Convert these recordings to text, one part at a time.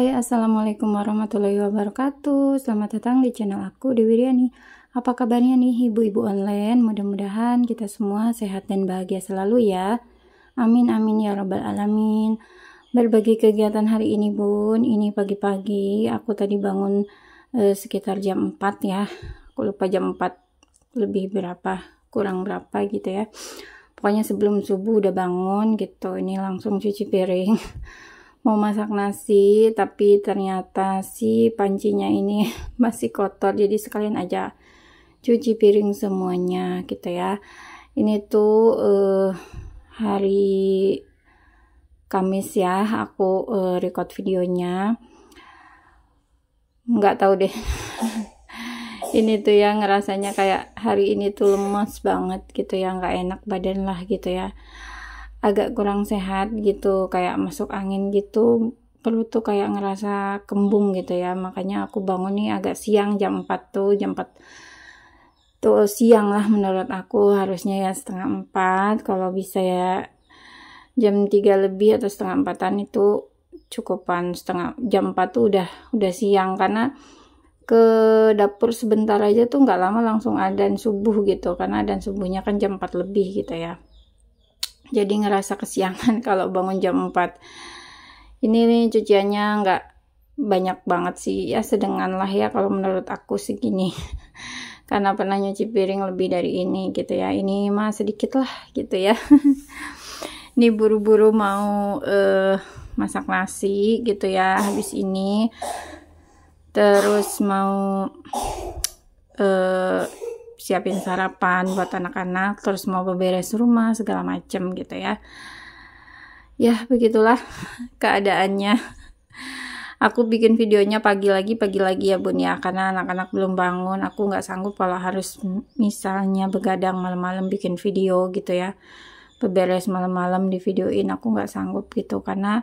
Hai, assalamualaikum warahmatullahi wabarakatuh. Selamat datang di channel aku, Dewi Riani. Apa kabarnya nih ibu-ibu online? Mudah-mudahan kita semua sehat dan bahagia selalu ya. Amin amin ya rabbal alamin. Berbagi kegiatan hari ini bun, ini pagi-pagi aku tadi bangun sekitar jam 4 ya. Aku lupa jam 4 lebih berapa, kurang berapa gitu ya. Pokoknya sebelum subuh udah bangun gitu. Ini langsung cuci piring. Mau masak nasi, tapi ternyata si pancinya ini masih kotor, jadi sekalian aja cuci piring semuanya gitu ya. Ini tuh hari Kamis ya, aku record videonya. Nggak tahu deh. Ini tuh ya ngerasanya kayak hari ini tuh lemes banget gitu ya, nggak enak badan lah gitu ya. Agak kurang sehat gitu, kayak masuk angin gitu, perut tuh kayak ngerasa kembung gitu ya. Makanya aku bangun nih agak siang, jam 4 tuh, jam 4 tuh siang lah menurut aku, harusnya ya setengah 4, kalau bisa ya jam 3 lebih atau setengah 4-an itu cukupan. Jam 4 tuh udah siang, karena ke dapur sebentar aja tuh nggak lama langsung adzan subuh gitu, karena adzan subuhnya kan jam 4 lebih gitu ya. Jadi ngerasa kesiangan kalau bangun jam 4. Ini nih cuciannya nggak banyak banget sih ya, sedengan lah ya kalau menurut aku segini. Karena pernah nyuci piring lebih dari ini gitu ya. Ini mah sedikit lah gitu ya. Ini buru-buru mau masak nasi gitu ya habis ini. Terus mau siapin sarapan buat anak-anak, terus mau beberes rumah segala macem gitu ya. Ya begitulah keadaannya. Aku bikin videonya pagi lagi ya bun ya, karena anak-anak belum bangun. Aku nggak sanggup kalau harus misalnya begadang malam-malam bikin video gitu ya, beberes malam-malam di videoin, aku nggak sanggup gitu. Karena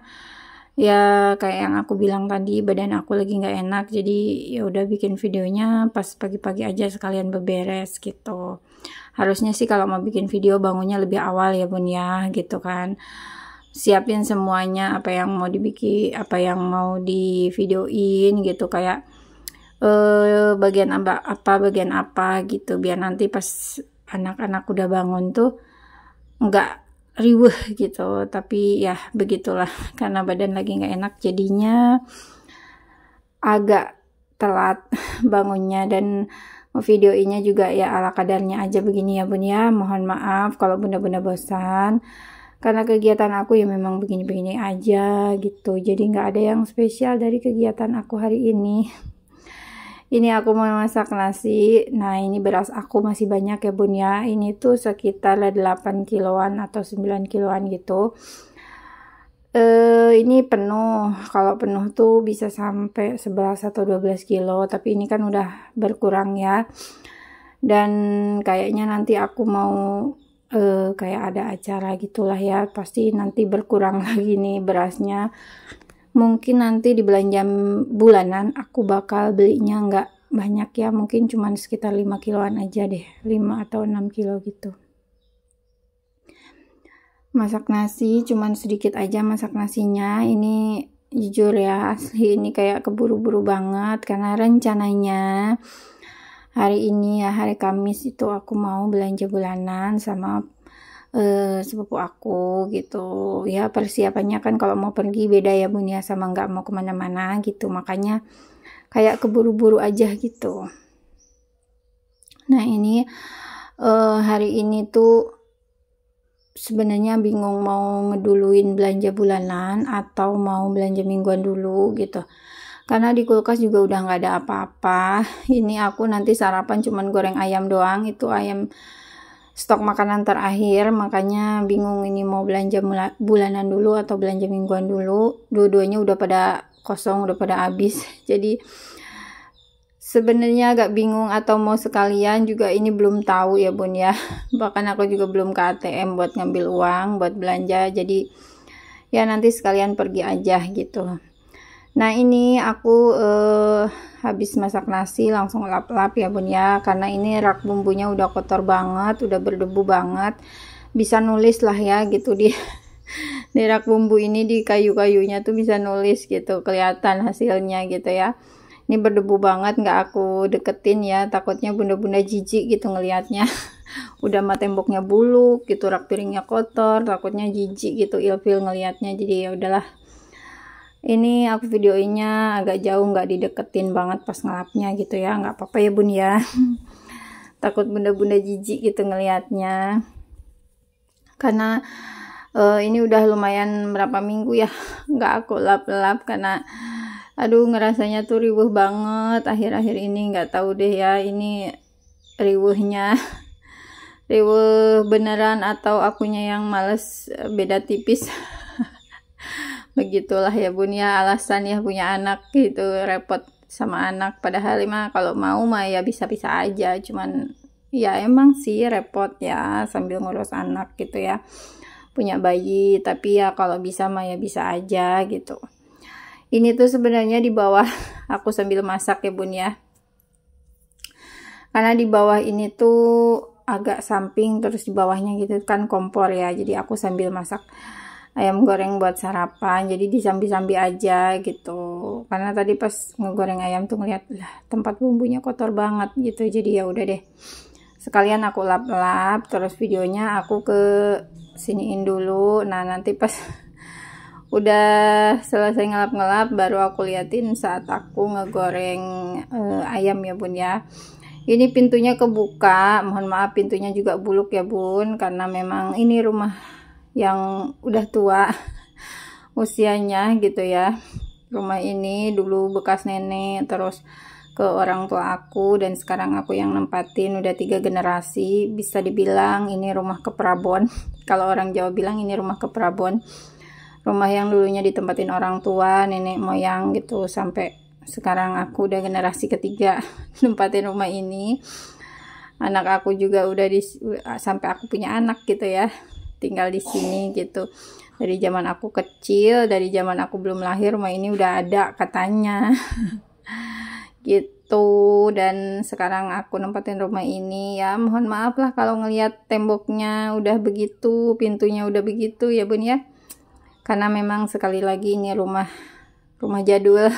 ya kayak yang aku bilang tadi, badan aku lagi nggak enak, jadi ya udah bikin videonya pas pagi-pagi aja sekalian beberes gitu. Harusnya sih kalau mau bikin video bangunnya lebih awal ya bun ya gitu kan, siapin semuanya apa yang mau dibikin, apa yang mau di videoin gitu, kayak bagian bagian apa gitu, biar nanti pas anak-anak udah bangun tuh nggak riweh gitu. Tapi ya begitulah, karena badan lagi nggak enak jadinya agak telat bangunnya, dan videonya juga ya ala kadarnya aja begini ya bun ya. Mohon maaf kalau bunda-bunda bosan, karena kegiatan aku ya memang begini-begini aja gitu, jadi nggak ada yang spesial dari kegiatan aku hari ini. Ini aku mau masak nasi. Nah ini beras aku masih banyak ya bun ya. Ini tuh sekitar 8 kiloan atau 9 kiloan gitu. Ini penuh. Kalau penuh tuh bisa sampai 11 atau 12 kilo. Tapi ini kan udah berkurang ya. Dan kayaknya nanti aku mau kayak ada acara gitulah ya. Pasti nanti berkurang lagi nih berasnya. Mungkin nanti di belanja bulanan aku bakal belinya nggak banyak ya, mungkin cuman sekitar 5 kiloan aja deh, 5 atau 6 kilo gitu. Masak nasi cuman sedikit aja masak nasinya. Ini jujur ya, asli ini kayak keburu-buru banget, karena rencananya hari ini ya, hari Kamis itu aku mau belanja bulanan sama sepupu aku gitu ya. Persiapannya kan kalau mau pergi beda ya bun ya, sama nggak mau kemana-mana gitu, makanya kayak keburu-buru aja gitu. Nah ini hari ini tuh sebenarnya bingung mau ngeduluin belanja bulanan atau mau belanja mingguan dulu gitu, karena di kulkas juga udah nggak ada apa-apa. Ini aku nanti sarapan cuman goreng ayam doang, itu ayam stok makanan terakhir, makanya bingung ini mau belanja bulanan dulu atau belanja mingguan dulu. Dua-duanya udah pada kosong, udah pada habis. Jadi sebenarnya agak bingung, atau mau sekalian juga ini belum tahu ya bun ya. Bahkan aku juga belum ke ATM buat ngambil uang buat belanja, jadi ya nanti sekalian pergi aja gitu. Nah ini aku habis masak nasi langsung lap-lap ya bun ya, karena ini rak bumbunya udah kotor banget, udah berdebu banget. Bisa nulis lah ya gitu Di rak bumbu ini di kayu-kayunya tuh bisa nulis gitu, kelihatan hasilnya gitu ya. Ini berdebu banget, nggak aku deketin ya, takutnya bunda-bunda jijik gitu ngelihatnya. Udah mah temboknya buluk gitu, rak piringnya kotor, takutnya jijik gitu ilfil ngelihatnya. Jadi ya udahlah, ini aku videoinnya agak jauh, nggak dideketin banget pas ngelapnya gitu ya, nggak apa-apa ya bun ya. Takut bunda-bunda jijik gitu ngelihatnya, karena ini udah lumayan berapa minggu ya nggak aku lap-lap, karena aduh ngerasanya tuh riweuh banget akhir-akhir ini. Nggak tahu deh ya, ini riweuhnya riweuh beneran atau akunya yang males beda tipis. Begitulah ya bun ya, alasan ya punya anak gitu, repot sama anak. Padahal mah kalau mau mah ya bisa-bisa aja, cuman ya emang sih repot ya sambil ngurus anak gitu ya, punya bayi. Tapi ya kalau bisa mah ya bisa aja gitu. Ini tuh sebenarnya di bawah aku sambil masak ya bun ya, karena di bawah ini tuh agak samping, terus di bawahnya gitu kan kompor ya, jadi aku sambil masak ayam goreng buat sarapan, jadi disambi-sambi aja gitu. Karena tadi pas ngegoreng ayam tuh ngeliat lah tempat bumbunya kotor banget gitu, jadi ya udah deh sekalian aku lap-lap, terus videonya aku ke siniin dulu. Nah nanti pas udah selesai ngelap-ngelap baru aku liatin saat aku ngegoreng ayam ya bun ya. Ini pintunya kebuka, mohon maaf pintunya juga buluk ya bun, karena memang ini rumah yang udah tua usianya gitu ya. Rumah ini dulu bekas nenek, terus ke orang tua aku, dan sekarang aku yang nempatin. Udah 3 generasi, bisa dibilang ini rumah keprabon. Kalau orang Jawa bilang ini rumah keprabon, rumah yang dulunya ditempatin orang tua, nenek moyang gitu, sampai sekarang aku udah generasi ketiga nempatin rumah ini. Anak aku juga udah sampai aku punya anak gitu ya, tinggal di sini gitu. Dari zaman aku kecil, dari zaman aku belum lahir, rumah ini udah ada katanya. Gitu. Dan sekarang aku nempatin rumah ini ya, mohon maaf lah kalau ngelihat temboknya udah begitu, pintunya udah begitu ya bun ya, karena memang sekali lagi ini rumah jadul.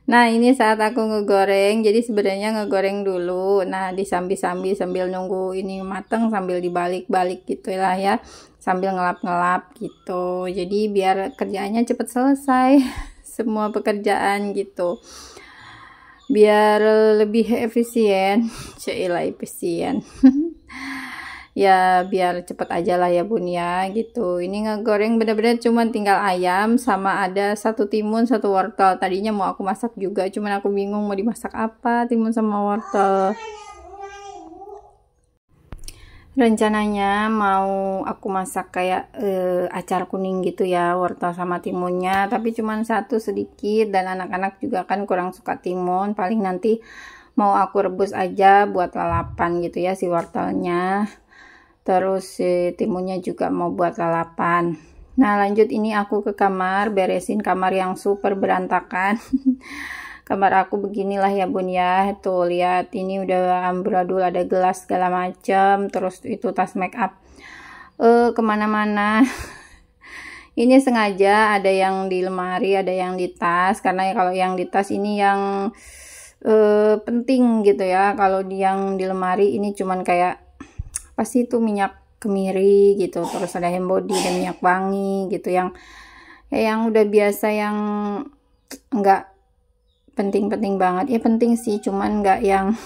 Nah ini saat aku ngegoreng, jadi sebenarnya ngegoreng dulu, nah disambi-sambi sambil nunggu ini mateng, sambil dibalik-balik gitu lah ya, sambil ngelap-ngelap gitu, jadi biar kerjaannya cepet selesai. Semua pekerjaan gitu, biar lebih efisien. Cailah efisien. Ya biar cepet aja lah ya bun ya gitu. Ini ngegoreng bener-bener cuman tinggal ayam sama ada 1 timun 1 wortel. Tadinya mau aku masak juga, cuman aku bingung mau dimasak apa timun sama wortel. Rencananya mau aku masak kayak acar kuning gitu ya, wortel sama timunnya, tapi cuman 1 sedikit, dan anak-anak juga kan kurang suka timun. Paling nanti mau aku rebus aja buat lalapan gitu ya si wortelnya. Terus timunnya juga mau buat lalapan. Nah lanjut, ini aku ke kamar, beresin kamar yang super berantakan. Kamar aku beginilah ya bun ya. Tuh lihat, ini udah amburadul, ada gelas segala macam. Terus itu tas make up kemana-mana. Ini sengaja ada yang di lemari, ada yang di tas, karena kalau yang di tas ini yang penting gitu ya. Kalau yang di lemari ini cuman kayak pasti itu minyak kemiri gitu, terus ada hand body dan minyak wangi gitu, yang udah biasa, yang enggak penting-penting banget ya, penting sih cuman enggak yang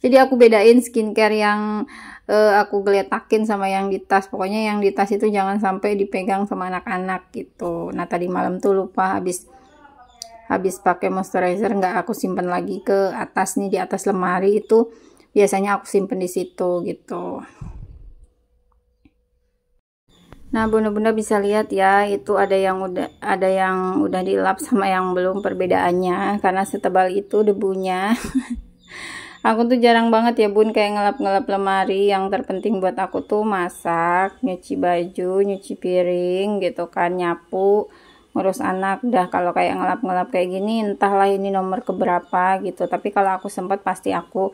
jadi aku bedain skincare yang aku geletakin sama yang di tas. Pokoknya yang di tas itu jangan sampai dipegang sama anak-anak gitu. Nah tadi malam tuh lupa, habis pakai moisturizer nggak aku simpen lagi ke atas nih, di atas lemari itu biasanya aku simpen di situ gitu. Nah bunda-bunda bisa lihat ya, itu ada yang udah dilap sama yang belum, perbedaannya karena setebal itu debunya. Aku tuh jarang banget ya bun kayak ngelap-ngelap lemari. Yang terpenting buat aku tuh masak, nyuci baju, nyuci piring gitu kan, nyapu, ngurus anak. Dah kalau kayak ngelap-ngelap kayak gini entahlah ini nomor keberapa gitu. Tapi kalau aku sempat pasti aku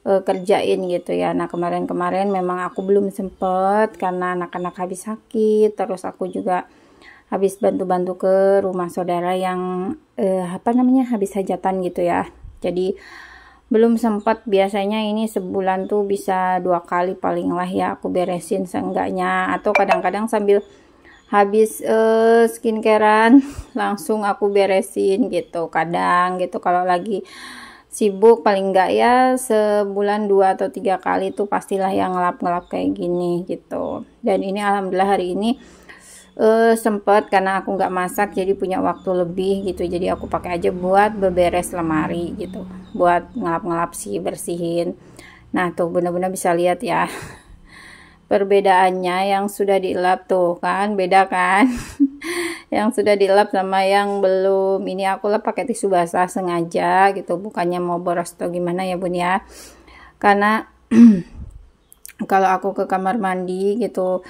kerjain gitu ya. Nah kemarin-kemarin memang aku belum sempet karena anak-anak habis sakit, terus aku juga habis bantu-bantu ke rumah saudara yang habis hajatan gitu ya. Jadi belum sempat. Biasanya ini sebulan tuh bisa 2 kali paling lah ya aku beresin seenggaknya, atau kadang-kadang sambil habis skincarean langsung aku beresin gitu kadang gitu. Kalau lagi sibuk paling enggak ya sebulan 2 atau 3 kali tuh pastilah yang ngelap-ngelap kayak gini gitu. Dan ini alhamdulillah hari ini sempat karena aku nggak masak jadi punya waktu lebih gitu, jadi aku pakai aja buat beberes lemari gitu, buat ngelap-ngelap sih, bersihin. Nah tuh benar-benar bisa lihat ya perbedaannya. Yang sudah dilap tuh kan beda kan yang sudah dilap sama yang belum. Ini aku lap pakai tisu basah sengaja gitu, bukannya mau boros atau gimana ya bun ya, karena kalau aku ke kamar mandi gitu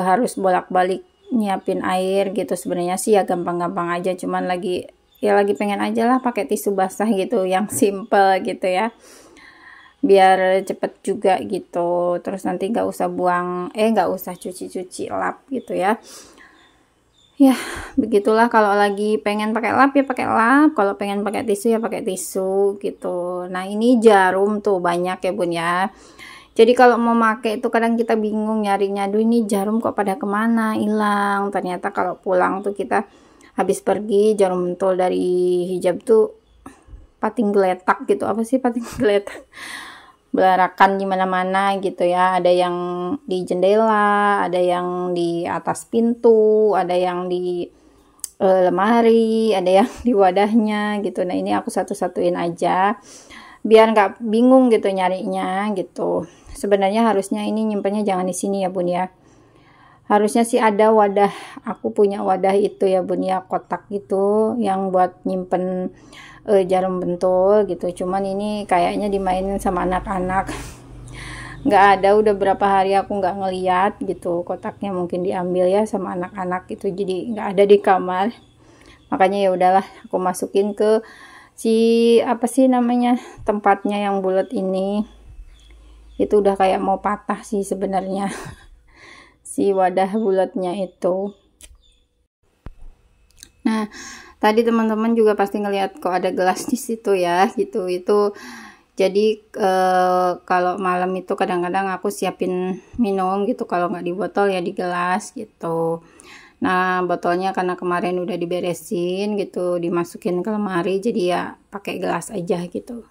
harus bolak-balik nyiapin air gitu. Sebenarnya sih ya gampang-gampang aja, cuman lagi pengen aja lah pakai tisu basah gitu yang simple gitu ya, biar cepet juga gitu. Terus nanti nggak usah nggak usah cuci-cuci lap gitu ya. Ya begitulah, kalau lagi pengen pakai lap ya pakai lap, kalau pengen pakai tisu ya pakai tisu gitu. Nah ini jarum tuh banyak ya bun ya. Jadi kalau mau pakai itu kadang kita bingung nyarinya, aduh ini jarum kok pada kemana, hilang. Ternyata kalau pulang tuh kita habis pergi, jarum pentol dari hijab tuh pating geletak gitu. Apa sih pating geletak? Belarakan di mana-mana gitu ya. Ada yang di jendela, ada yang di atas pintu, ada yang di lemari, ada yang di wadahnya gitu. Nah ini aku satu-satuin aja biar nggak bingung gitu nyarinya gitu. Sebenarnya harusnya ini nyimpennya jangan di sini ya bun ya, harusnya sih ada wadah. Aku punya wadah itu ya bun ya, kotak gitu yang buat nyimpen jarum pentol gitu. Cuman ini kayaknya dimainin sama anak-anak nggak ada, udah berapa hari aku nggak ngeliat gitu, kotaknya mungkin diambil ya sama anak-anak gitu, jadi nggak ada di kamar. Makanya ya udahlah aku masukin ke apa sih namanya tempatnya yang bulat ini. Itu udah kayak mau patah sih sebenarnya si wadah bulatnya itu. Nah tadi teman-teman juga pasti ngelihat kok ada gelas di situ ya gitu. Itu jadi kalau malam itu kadang-kadang aku siapin minum gitu, kalau nggak di botol ya di gelas gitu. Nah botolnya karena kemarin udah diberesin gitu, dimasukin ke lemari, jadi ya pakai gelas aja gitu.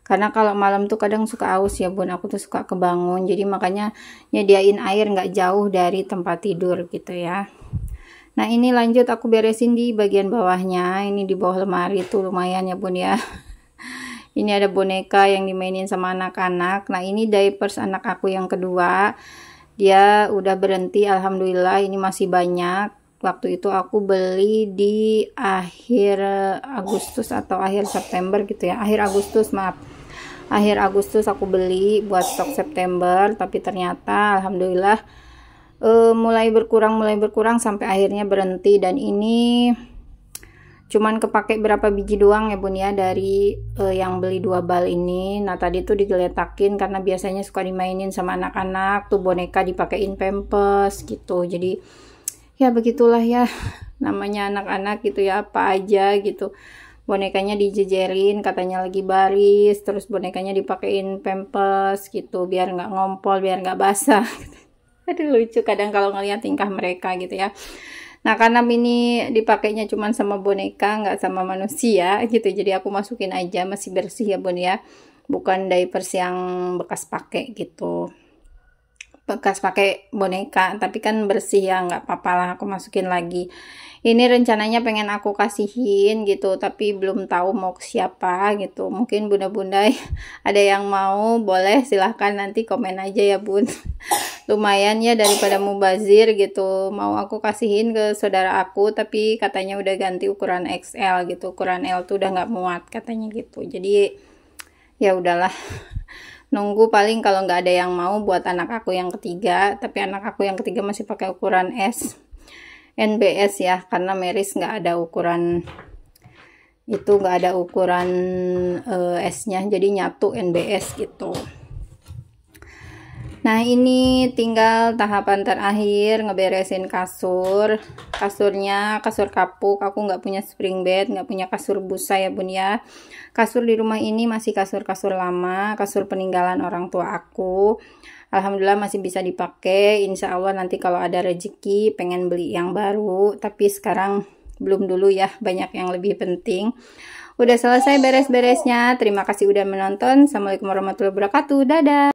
Karena kalau malam tuh kadang suka aus ya bun, aku tuh suka kebangun, jadi makanya nyediain air nggak jauh dari tempat tidur gitu ya. Nah ini lanjut aku beresin di bagian bawahnya. Ini di bawah lemari tuh lumayan ya bun ya. Ini ada boneka yang dimainin sama anak-anak. Nah ini diapers anak aku yang kedua, dia udah berhenti alhamdulillah. Ini masih banyak. Waktu itu aku beli di akhir Agustus atau akhir September gitu ya, akhir Agustus aku beli buat stok September, tapi ternyata alhamdulillah mulai berkurang sampai akhirnya berhenti. Dan ini cuman kepake berapa biji doang ya bun ya dari yang beli 2 bal ini. Nah tadi tuh digeletakin karena biasanya suka dimainin sama anak-anak tuh, boneka dipakein pampers gitu. Jadi ya begitulah ya namanya anak-anak gitu ya, apa aja gitu. Bonekanya dijejerin katanya lagi baris, terus bonekanya dipakein pampers gitu biar nggak ngompol, biar nggak basah. Aduh lucu kadang kalau ngeliat tingkah mereka gitu ya. Nah karena ini dipakainya cuman sama boneka nggak sama manusia gitu, jadi aku masukin aja, masih bersih ya bun ya, bukan diapers yang bekas pakai gitu, bekas pakai boneka, tapi kan bersih ya, nggak apa-apa lah aku masukin lagi. Ini rencananya pengen aku kasihin gitu, tapi belum tahu mau ke siapa gitu. Mungkin bunda-bunda ada yang mau, boleh silahkan nanti komen aja ya bun. Lumayan ya daripada mubazir gitu. Mau aku kasihin ke saudara aku, tapi katanya udah ganti ukuran XL gitu, ukuran L tuh udah nggak muat katanya gitu. Jadi ya udahlah, nunggu paling kalau nggak ada yang mau buat anak aku yang ketiga. Tapi anak aku yang ketiga masih pakai ukuran S NBS ya, karena Meris nggak ada ukuran itu nggak ada ukuran S-nya, jadi nyatu NBS gitu. Nah, ini tinggal tahapan terakhir ngeberesin kasur. Kasurnya kasur kapuk, aku nggak punya spring bed, nggak punya kasur busa ya bun ya. Kasur di rumah ini masih kasur-kasur lama, kasur peninggalan orang tua aku. Alhamdulillah masih bisa dipakai. Insya Allah nanti kalau ada rezeki pengen beli yang baru, tapi sekarang belum dulu ya, banyak yang lebih penting. Udah selesai beres-beresnya. Terima kasih udah menonton. Assalamualaikum warahmatullahi wabarakatuh. Dadah.